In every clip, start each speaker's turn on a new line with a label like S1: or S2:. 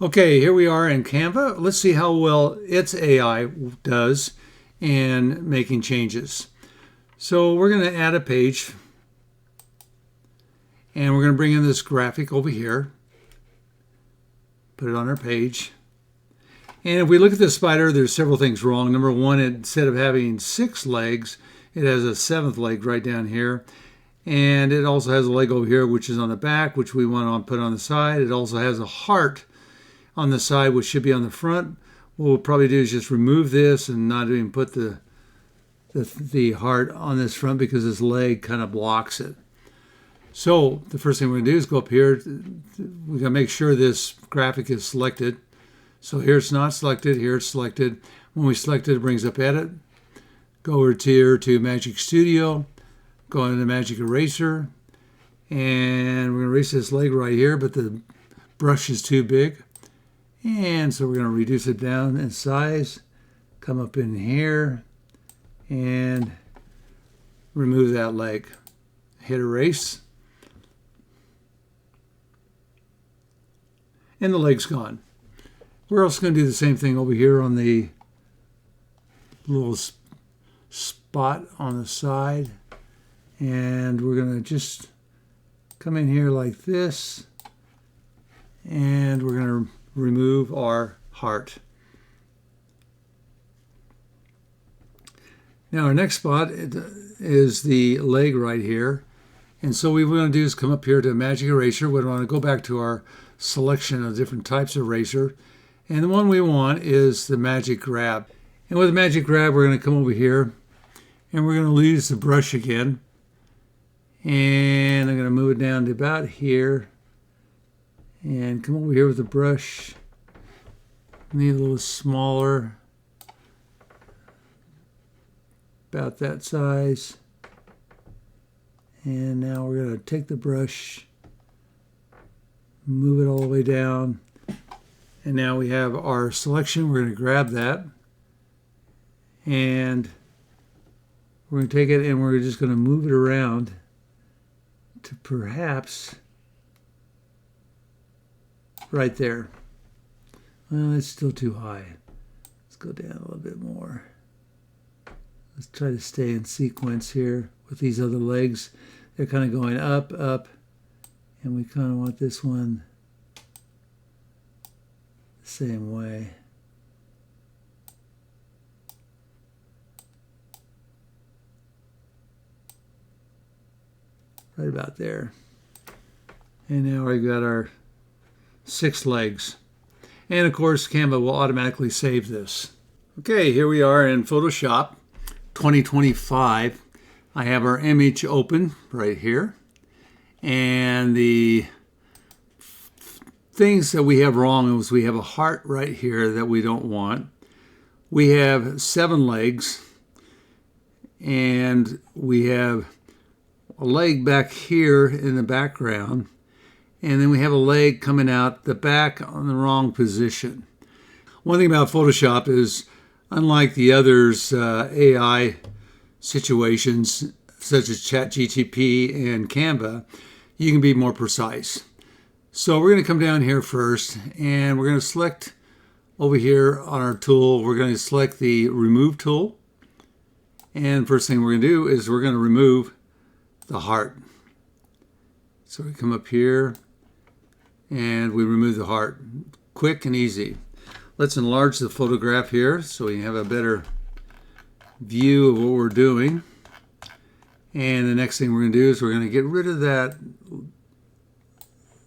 S1: Okay, here we are in Canva. Let's see how well its AI does in making changes. So we're going to add a page, and we're going to bring in this graphic over here, put it on our page. And if we look at the spider, there's several things wrong. Number one, instead of having 6 legs, it has a 7th leg right down here. And it also has a leg over here, which is on the back, which we want to put on the side. It also has a heart on the side, which should be on the front. What we'll probably do is just remove this and not even put the heart on this front because this leg kind of blocks it. So the first thing we're going to do is go up here. We got to make sure this graphic is selected. So here it's not selected, here it's selected. When we select it, it brings up Edit. Go over here to Magic Studio, go into Magic Eraser, and we're going to erase this leg right here, but the brush is too big. And so we're going to reduce it down in size, come up in here, and remove that leg. Hit Erase. And the leg's gone. We're also going to do the same thing over here on the little spot on the side. And we're going to just come in here like this. And we're going to remove our heart. Now our next spot is the leg right here. And so what we're going to do is come up here to Magic Eraser. We want to go back to our selection of different types of eraser. And the one we want is the Magic Grab. And with the Magic Grab, we're going to come over here and we're going to use the brush again. And I'm going to move it down to about here. And come over here with the brush. Need a little smaller. About that size. And now we're going to take the brush, move it all the way down. And now we have our selection. We're going to grab that. And we're going to take it and we're just going to move it around to perhaps right there. Well, it's still too high. Let's go down a little bit more. Let's try to stay in sequence here with these other legs. They're kind of going up, up, and we kind of want this one the same way. Right about there. And now we've got our 6 legs. And of course, Canva will automatically save this. Okay, here we are in Photoshop 2025. I have our image open right here. And the things that we have wrong is we have a heart right here that we don't want. We have 7 legs. And we have a leg back here in the background. And then we have a leg coming out the back on the wrong position. One thing about Photoshop is, unlike the others, AI situations such as ChatGPT and Canva, you can be more precise. So we're going to come down here first, and we're going to select over here on our tool, we're going to select the Remove tool. And first thing we're going to do is we're going to remove the heart. So we come up here, and we remove the heart. Quick and easy. Let's enlarge the photograph here so we have a better view of what we're doing. And the next thing we're going to do is we're going to get rid of that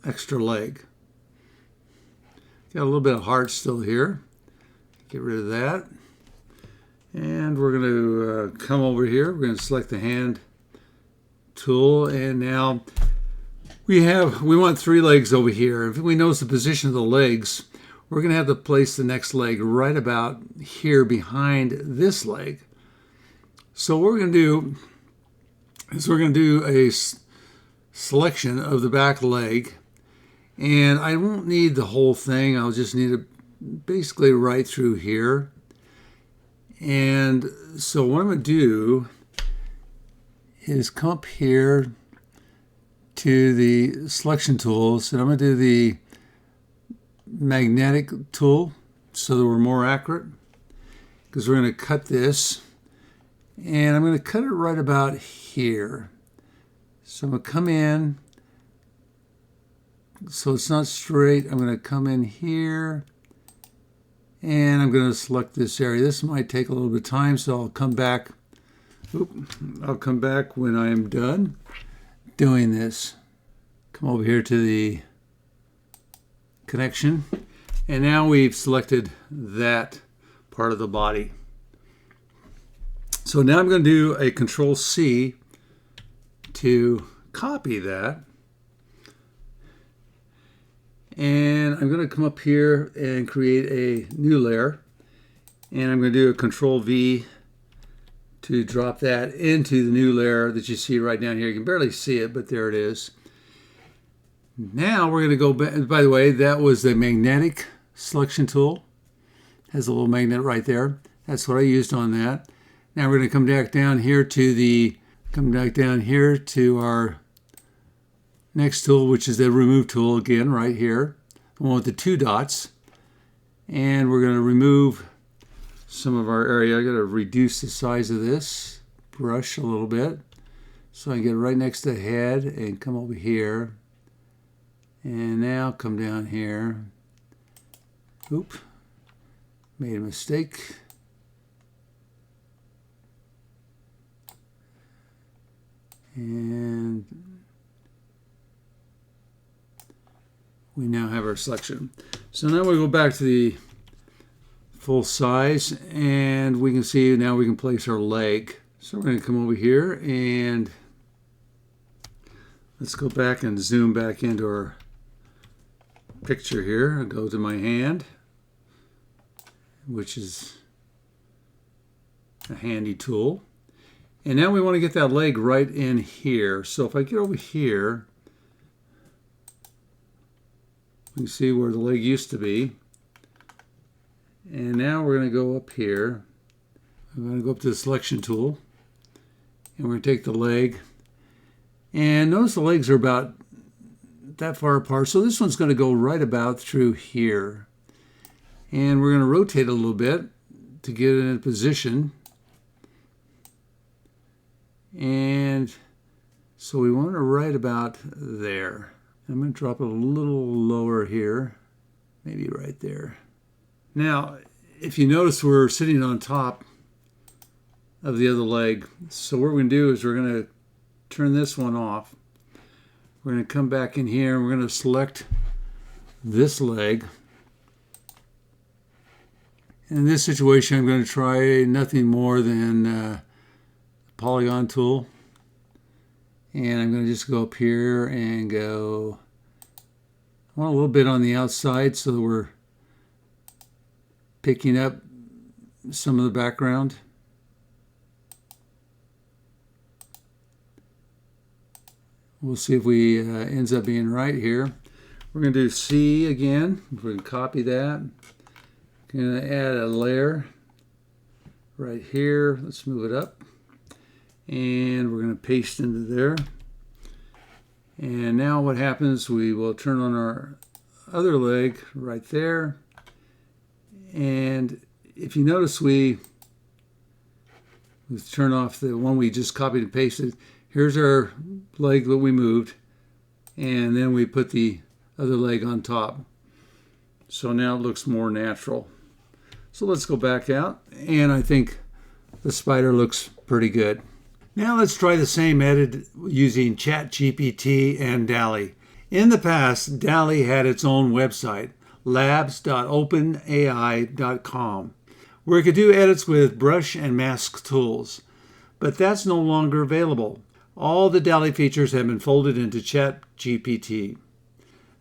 S1: extra leg. Got a little bit of heart still here. Get rid of that. And we're going to come over here. We're going to select the hand tool, and now we want 3 legs over here. If we notice the position of the legs, we're going to have to place the next leg right about here behind this leg. So what we're going to do is we're going to do a selection of the back leg, and I won't need the whole thing. I'll just need it basically right through here. And so what I'm going to do is come up here to the selection tools, and I'm going to do magnetic tool so that we're more accurate, because we're going to cut this, and I'm going to cut it right about here. So I'm going to come in, so it's not straight. I'm going to come in here, and I'm going to select this area. This might take a little bit of time, so I'll come back. I'll come back when I am done doing this. Come over here to the connection, and now we've selected that part of the body. So now I'm going to do a Control-C to copy that, and I'm going to come up here and create a new layer, and I'm going to do a Control-V to drop that into the new layer that you see right down here. You can barely see it, but there it is. Now we're going to go back. By the way, that was the magnetic selection tool. Has a little magnet right there. That's what I used on that. Now we're going to come back down here to our next tool, which is the remove tool again right here, the one with the 2 dots. And we're going to remove some of our area. I got to reduce the size of this brush a little bit so I can get right next to the head and come over here. And now come down here. Oop, made a mistake. And we now have our selection. So now we go back to the full size, and we can see now we can place our leg. So we're going to come over here, and let's go back and zoom back into our picture here. I'll go to my hand, which is a handy tool. And now we want to get that leg right in here. So if I get over here, you can see where the leg used to be. And now we're going to go up here. I'm going to go up to the selection tool, and we're going to take the leg. And notice the legs are about that far apart. So this one's going to go right about through here. And we're going to rotate a little bit to get it in position. And so we want it right about there. I'm going to drop it a little lower here, maybe right there. Now, if you notice, we're sitting on top of the other leg. So what we're going to do is we're going to turn this one off. We're going to come back in here, and we're going to select this leg. In this situation, I'm going to try nothing more than polygon tool, and I'm going to just go up here and go, I want a little bit on the outside so that we're picking up some of the background. We'll see if we ends up being right here. We're going to do C again. We're going to copy that. Going to add a layer right here. Let's move it up. And we're going to paste into there. And now what happens, we will turn on our other leg right there. And if you notice, we turn off the one we just copied and pasted. Here's our leg that we moved, and then we put the other leg on top. So now it looks more natural. So let's go back out, and I think the spider looks pretty good. Now let's try the same edit using ChatGPT and DALL. In the past, DALL had its own website, labs.openai.com, where it could do edits with brush and mask tools. But that's no longer available. All the DALL features have been folded into ChatGPT.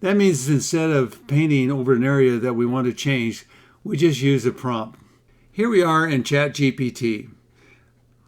S1: That means instead of painting over an area that we want to change, we just use a prompt. Here we are in ChatGPT.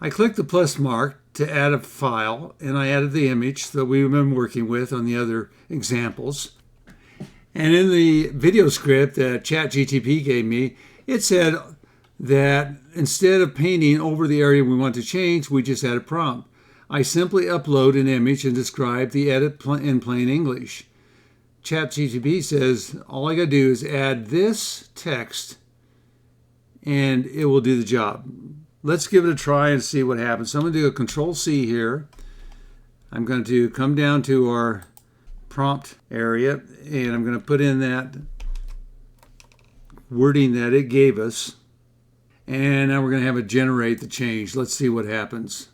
S1: I clicked the plus mark to add a file, and I added the image that we've been working with on the other examples. And in the video script that ChatGPT gave me, it said that instead of painting over the area we want to change, we just add a prompt. I simply upload an image and describe the edit in plain English. ChatGPT says all I got to do is add this text and it will do the job. Let's give it a try and see what happens. So I'm going to do a Control-C here. I'm going to come down to our prompt area and I'm going to put in that wording that it gave us. And now we're going to have it generate the change. Let's see what happens.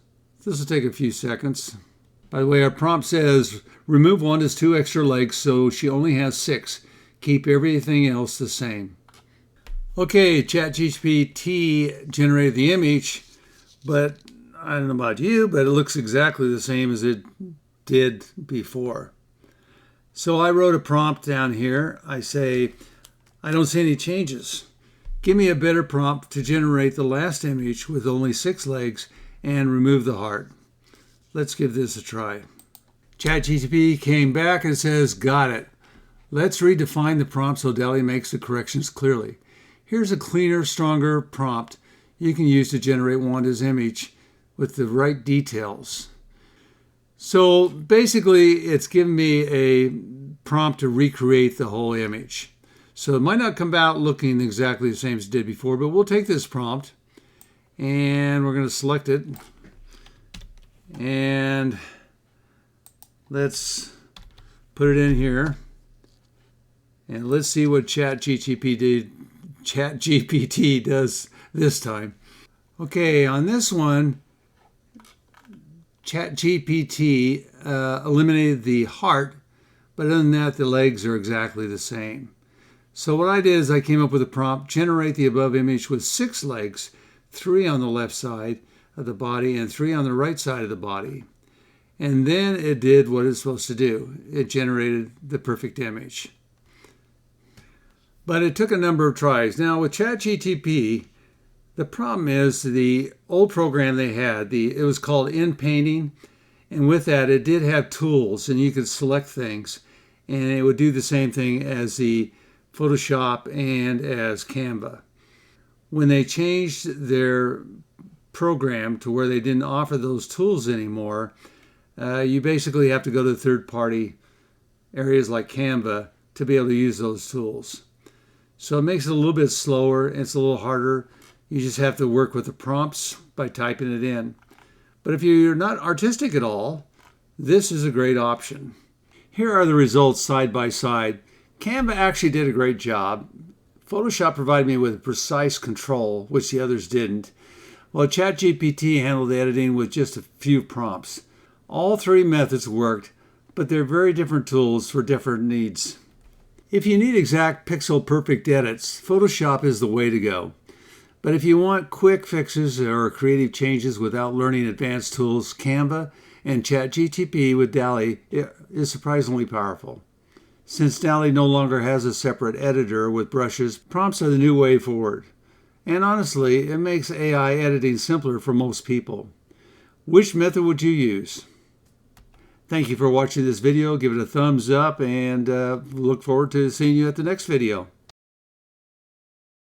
S1: This will take a few seconds. By the way, our prompt says, remove Wanda's 2 extra legs so she only has 6. Keep everything else the same. Okay, ChatGPT generated the image, but I don't know about you, but it looks exactly the same as it did before. So I wrote a prompt down here. I say, I don't see any changes. Give me a better prompt to generate the last image with only 6 legs and remove the heart. Let's give this a try. ChatGPT came back and says, got it. Let's redefine the prompt so DALL makes the corrections clearly. Here's a cleaner, stronger prompt you can use to generate Wanda's image with the right details. So basically, it's given me a prompt to recreate the whole image. So it might not come out looking exactly the same as it did before, but we'll take this prompt and we're going to select it. And let's put it in here. And let's see what ChatGPT does this time. Okay, on this one, ChatGPT eliminated the heart, but other than that, the legs are exactly the same. So what I did is I came up with a prompt, generate the above image with 6 legs, 3 on the left side of the body and 3 on the right side of the body. And then it did what it's supposed to do. It generated the perfect image. But it took a number of tries. Now with ChatGPT, the problem is the old program they had, it was called InPainting, and with that it did have tools and you could select things and it would do the same thing as the Photoshop and as Canva. When they changed their program to where they didn't offer those tools anymore, you basically have to go to third-party areas like Canva to be able to use those tools. So it makes it a little bit slower. It's a little harder. You just have to work with the prompts by typing it in. But if you're not artistic at all, this is a great option. Here are the results side by side. Canva actually did a great job. Photoshop provided me with precise control, which the others didn't. While ChatGPT handled the editing with just a few prompts. All 3 methods worked, but they're very different tools for different needs. If you need exact pixel-perfect edits, Photoshop is the way to go. But if you want quick fixes or creative changes without learning advanced tools, Canva and ChatGPT with DALL is surprisingly powerful. Since DALL no longer has a separate editor with brushes, prompts are the new way forward. And honestly, it makes AI editing simpler for most people. Which method would you use? Thank you for watching this video. Give it a thumbs up and look forward to seeing you at the next video.